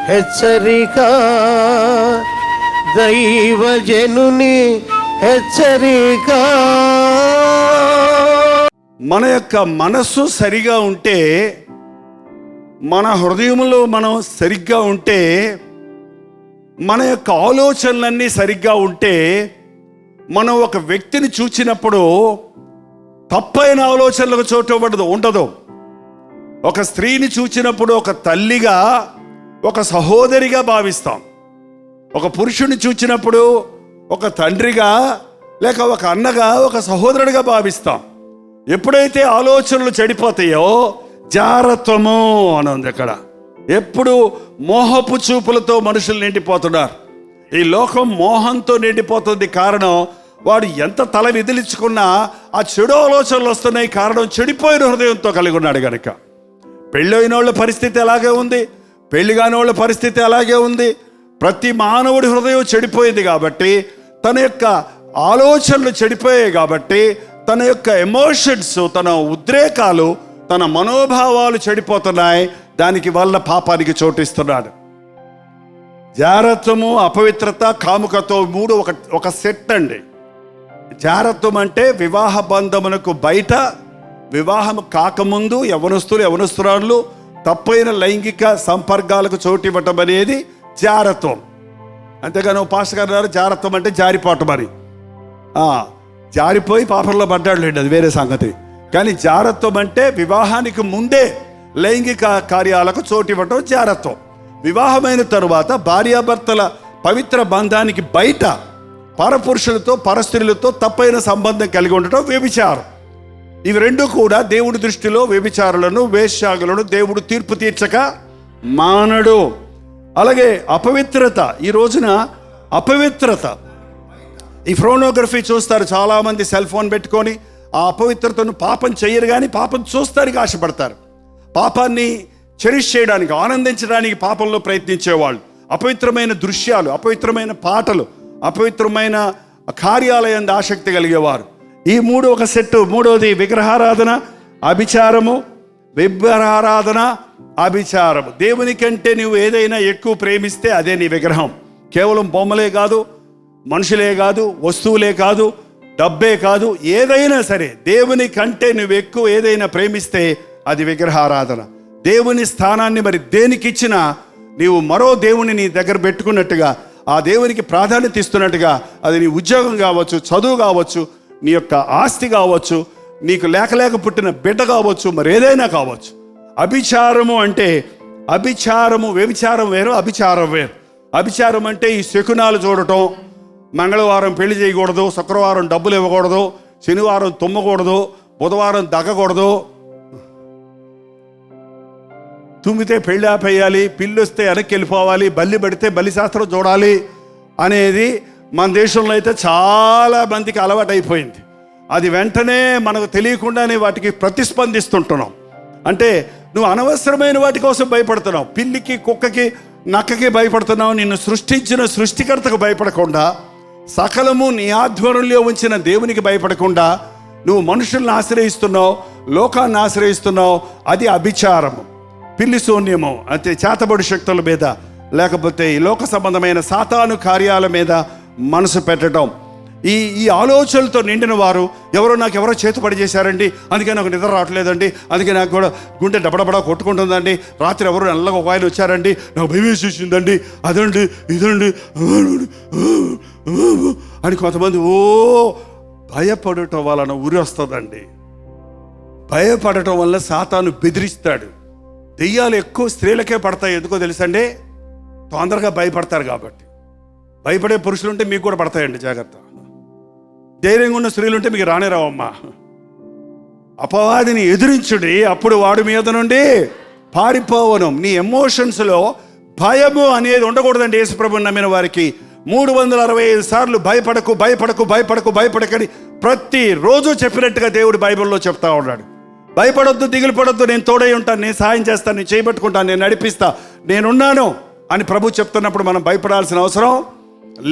హెచ్చరిక, దైవజనుని హెచ్చరిక. మన యొక్క మనస్సు సరిగా ఉంటే, మన హృదయంలో మనం సరిగ్గా ఉంటే, మన యొక్క ఆలోచనలన్నీ సరిగ్గా ఉంటే, మనం ఒక వ్యక్తిని చూచినప్పుడు తప్పైన ఆలోచనలకు చోటు ఉండదు. ఒక స్త్రీని చూచినప్పుడు ఒక తల్లిగా, ఒక సహోదరిగా భావిస్తాం. ఒక పురుషుని చూచినప్పుడు ఒక తండ్రిగా, లేక ఒక అన్నగా, ఒక సహోదరుడిగా భావిస్తాం. ఎప్పుడైతే ఆలోచనలు చెడిపోతాయో జారత్వము అని ఉంది అక్కడ. ఎప్పుడు మోహపు చూపులతో మనుషులు నిండిపోతున్నారు. ఈ లోకం మోహంతో నిండిపోతుంది. కారణం, వాడు ఎంత తల విదిలించుకున్నా ఆ చెడు ఆలోచనలు వస్తున్నాయి. కారణం, చెడిపోయిన హృదయంతో కలిగి ఉన్నాడు కనుక. పెళ్ళైన వాళ్ళ పరిస్థితి అలాగే ఉంది, పెళ్లి కాని వాళ్ళ పరిస్థితి అలాగే ఉంది. ప్రతి మానవుడి హృదయం చెడిపోయింది కాబట్టి, తన యొక్క ఆలోచనలు చెడిపోయాయి కాబట్టి, తన యొక్క ఎమోషన్స్, తన ఉద్రేకాలు, తన మనోభావాలు చెడిపోతున్నాయి. దానికి వల్ల పాపానికి చోటిస్తున్నాడు. జారత్వము, అపవిత్రత, కాముకతో మూడు ఒక సెట్ అండి. జారత్వం అంటే వివాహ బంధమునకు బయట, వివాహం కాకముందు యవనస్తురాళ్ళు తప్పైన లైంగిక సంపర్కాలకు చోటు ఇవ్వటం అనేది జారత్వం. అంతేగాని పాస్టర్ గారు అన్నారు జారత్వం అంటే జారిపోవటం అని. జారిపోయి పాపంలో పడ్డాడు లేండి, అది వేరే సంగతి. కానీ జారత్వం అంటే వివాహానికి ముందే లైంగిక కార్యాలకు చోటు ఇవ్వటం జారత్వం. వివాహమైన తరువాత భార్యాభర్తల పవిత్ర బంధానికి బయట పరపురుషులతో, పరస్త్రీలతో తప్పైన సంబంధం కలిగి ఉండటం వ్యభిచారం. ఇవి రెండు కూడా దేవుడి దృష్టిలో వ్యభిచారులను, వేశ్యాగులను దేవుడు తీర్పు తీర్చక మానడు. అలాగే అపవిత్రత. ఈ రోజున అపవిత్రత, ఈ ఫోనోగ్రఫీ చూస్తారు చాలామంది సెల్ ఫోన్ పెట్టుకొని. ఆ అపవిత్రతను పాపం చేయరు కానీ పాపం చూస్తానికి ఆశపడతారు. పాపాన్ని చెరిష్ చేయడానికి, ఆనందించడానికి పాపంలో ప్రయత్నించేవాళ్ళు. అపవిత్రమైన దృశ్యాలు, అపవిత్రమైన పాటలు, అపవిత్రమైన కార్యాలయంలో ఆసక్తి కలిగేవారు. ఈ మూడు ఒక సెట్టు. మూడవది విగ్రహారాధన, అభిచారము. విగ్రహారాధన, అభిచారము. దేవుని కంటే నువ్వు ఏదైనా ఎక్కువ ప్రేమిస్తే అదే నీ విగ్రహం. కేవలం బొమ్మలే కాదు, మనుషులే కాదు, వస్తువులే కాదు, డబ్బే కాదు, ఏదైనా సరే దేవుని కంటే నువ్వు ఎక్కువ ఏదైనా ప్రేమిస్తే అది విగ్రహారాధన. దేవుని స్థానాన్ని మరి దేనికి ఇచ్చినా నీవు మరో దేవుని నీ దగ్గర పెట్టుకున్నట్టుగా, ఆ దేవునికి ప్రాధాన్యత ఇస్తున్నట్టుగా, అది నీ ఉద్యోగం కావచ్చు, చదువు కావచ్చు, నీ యొక్క ఆస్తి కావచ్చు, నీకు లేక పుట్టిన బిడ్డ కావచ్చు, మరి ఏదైనా కావచ్చు. అభిచారము అంటే, అభిచారము, వ్యభిచారం వేరు, అభిచారం వేరు. అభిచారం అంటే ఈ శకునాలు చూడటం, మంగళవారం పెళ్లి చేయకూడదు, శుక్రవారం డబ్బులు ఇవ్వకూడదు, శనివారం తుమ్మకూడదు, బుధవారం దగ్గకూడదు, తుమ్మితే పెళ్ళి ఆపేయాలి, పిల్లి వస్తే వెనక్కి వెళ్ళిపోవాలి, బల్లి పడితే బలి శాస్త్రం చూడాలి అనేది మన దేశంలో అయితే చాలా మందికి అలవాటు అయిపోయింది. అది వెంటనే మనకు తెలియకుండానే వాటికి ప్రతిస్పందిస్తుంటున్నాం. అంటే నువ్వు అనవసరమైన వాటి కోసం భయపడుతున్నావు. పిల్లికి, కుక్కకి, నక్కకి భయపడుతున్నావు. నిన్ను సృష్టించిన సృష్టికర్తకు భయపడకుండా, సకలము నీ ఆధ్వర్యంలో ఉంచిన దేవునికి భయపడకుండా నువ్వు మనుషుల్ని ఆశ్రయిస్తున్నావు, లోకాన్ని ఆశ్రయిస్తున్నావు. అది అభిచారము. పిల్లి శూన్యము అంటే చేతబడి శక్తుల మీద, లేకపోతే ఈ లోక సంబంధమైన సాతాను కార్యాల మీద మనసు పెట్టడం. ఈ ఆలోచనలతో నిండిన వారు, నాకు ఎవరో చేతుపడి చేశారండి, అందుకే నాకు నిద్ర రావట్లేదండి, అందుకే నాకు కూడా గుండె డబడబడా కొట్టుకుంటుందండి, రాత్రి ఎవరు నల్లగా ఒక ఆయన వచ్చారండి, నాకు భయం వేసేసిందండి, అదండి ఇదండి అని కొంతమంది భయపడటం వలన ఉరి వస్తుందండి. భయపడటం వల్ల సాతాను బెదిరిస్తాడు. దెయ్యాలు ఎక్కువ స్త్రీలకే పడతాయి. ఎందుకో తెలుసండి? తొందరగా భయపడతారు కాబట్టి. భయపడే పురుషులుంటే మీకు కూడా పడతాయండి, జాగ్రత్త. ధైర్యంగా ఉన్న స్త్రీలుంటే మీకు రానే రావమ్మా. అపవాదిని ఎదిరించుడి, అప్పుడు వాడి మీద నుండి పారిపోవను. నీ ఎమోషన్స్లో భయము అనేది ఉండకూడదండి. యేసుప్రభుని నమ్మిన వారికి 365 సార్లు భయపడకు, భయపడకు, భయపడకు, భయపడకని ప్రతిరోజు చెప్పినట్టుగా దేవుడు బైబిల్లో చెప్తా ఉన్నాడు. భయపడొద్దు, దిగులు పడొద్దు, నేను తోడై ఉంటాను, నేను సాయం చేస్తాను, నేను చేయబట్టుకుంటాను, నేను నడిపిస్తా, నేనున్నాను అని ప్రభు చెప్తున్నప్పుడు మనం భయపడాల్సిన అవసరం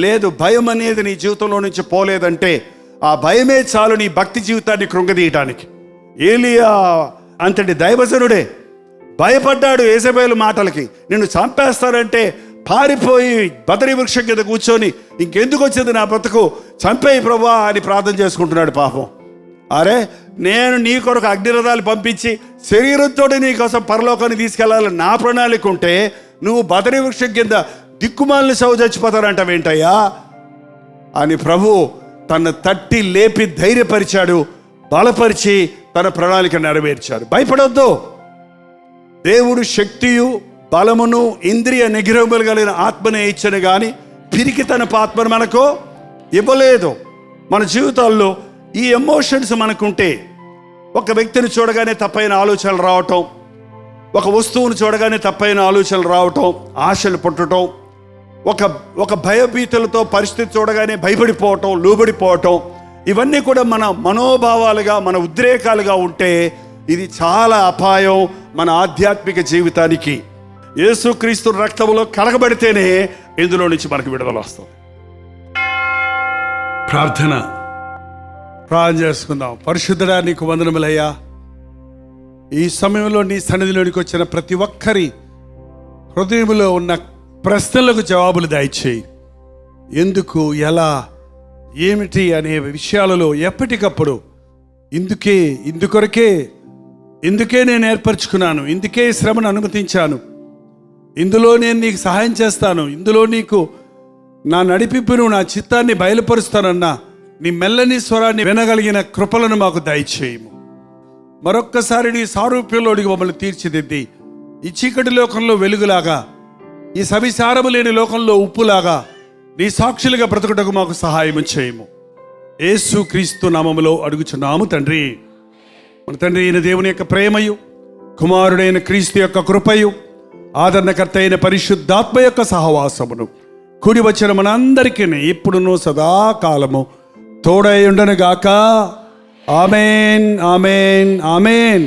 లేదు. భయం అనేది నీ జీవితంలో నుంచి పోలేదంటే ఆ భయమే చాలు నీ భక్తి జీవితాన్ని కృంగదీయటానికి. ఏలియా అంతటి దైవజనుడే భయపడ్డాడు యేజబేలు మాటలకి. నిన్ను చంపేస్తారంటే పారిపోయి బదరి వృక్షం కింద కూర్చొని ఇంకెందుకు వచ్చింది నా బ్రతుకు, చంపేయి ప్రభువా అని ప్రార్థన చేసుకుంటున్నాడు పాపం. అరే, నేను నీ కొరకు అగ్నిరథాలు పంపించి శరీరంతో నీ కోసం పరలోకాన్ని తీసుకెళ్ళాలని నా ప్రణాళిక ఉంటే నువ్వు బదరి వృక్షం కింద దిక్కుమాలిన సౌ చచ్చిపోతారంటావేంటయ్యా అని ప్రభు తను తట్టి లేపి ధైర్యపరిచాడు, బలపరిచి తన ప్రణాళిక నెరవేర్చాడు. భయపడొద్దు. దేవుడు శక్తియు బలమును ఇంద్రియ నిగ్రహములు కలిగిన ఆత్మనే ఇచ్చను కానీ పిరికి తన ఆత్మను మనకు ఇవ్వలేదు. మన జీవితాల్లో ఈ ఎమోషన్స్ మనకుంటే, ఒక వ్యక్తిని చూడగానే తప్పైన ఆలోచనలు రావటం, ఒక వస్తువును చూడగానే తప్పైన ఆలోచనలు రావటం, ఆశలు పుట్టడం, ఒక భయభీతులతో పరిస్థితి చూడగానే భయపడిపోవటం, లోబడిపోవటం, ఇవన్నీ కూడా మన మనోభావాలుగా, మన ఉద్రేకాలుగా ఉంటే ఇది చాలా అపాయం మన ఆధ్యాత్మిక జీవితానికి. యేసుక్రీస్తు రక్తంలో కడగబడితేనే ఇందులో నుంచి మనకు విడుదల వస్తుంది. ప్రార్థన చేసుకుందాం. పరిశుద్ధుడా, నీకు వందనములయ్యా. ఈ సమయంలో నీ సన్నిధిలోనికి వచ్చిన ప్రతి ఒక్కరి హృదయంలో ఉన్న ప్రశ్నలకు జవాబులు దయచేయి. ఎందుకు, ఎలా, ఏమిటి అనే విషయాలలో ఎప్పటికప్పుడు ఇందుకే నేను ఏర్పరచుకున్నాను, ఇందుకే శ్రమను అనుమతించాను, ఇందులో నేను నీకు సహాయం చేస్తాను, ఇందులో నీకు నా నడిపింపును, నా చిత్తాన్ని బయలుపరుస్తానన్నా నీ మెల్లని స్వరాన్ని వినగలిగిన కృపలను మాకు దయచేయము. మరొక్కసారి నీ సారూప్యంలోనికి మమ్మల్ని తీర్చిదిద్ది ఈ చీకటి లోకంలో వెలుగులాగా, ఈ సవిసారము లేని లోకంలో ఉప్పులాగా నీ సాక్షులుగా బ్రతుకుటకు మాకు సహాయం చేయము. యేసు క్రీస్తు నామములో అడుగుచున్నాము తండ్రి. మన తండ్రి అయిన దేవుని యొక్క ప్రేమయు, కుమారుడైన క్రీస్తు యొక్క కృపయు, ఆదరణకర్త అయిన పరిశుద్ధాత్మ యొక్క సహవాసమును కూడి వచ్చిన మనందరికీ ఇప్పుడును సదాకాలము తోడై ఉండనుగాక. ఆమేన్, ఆమేన్, ఆమేన్.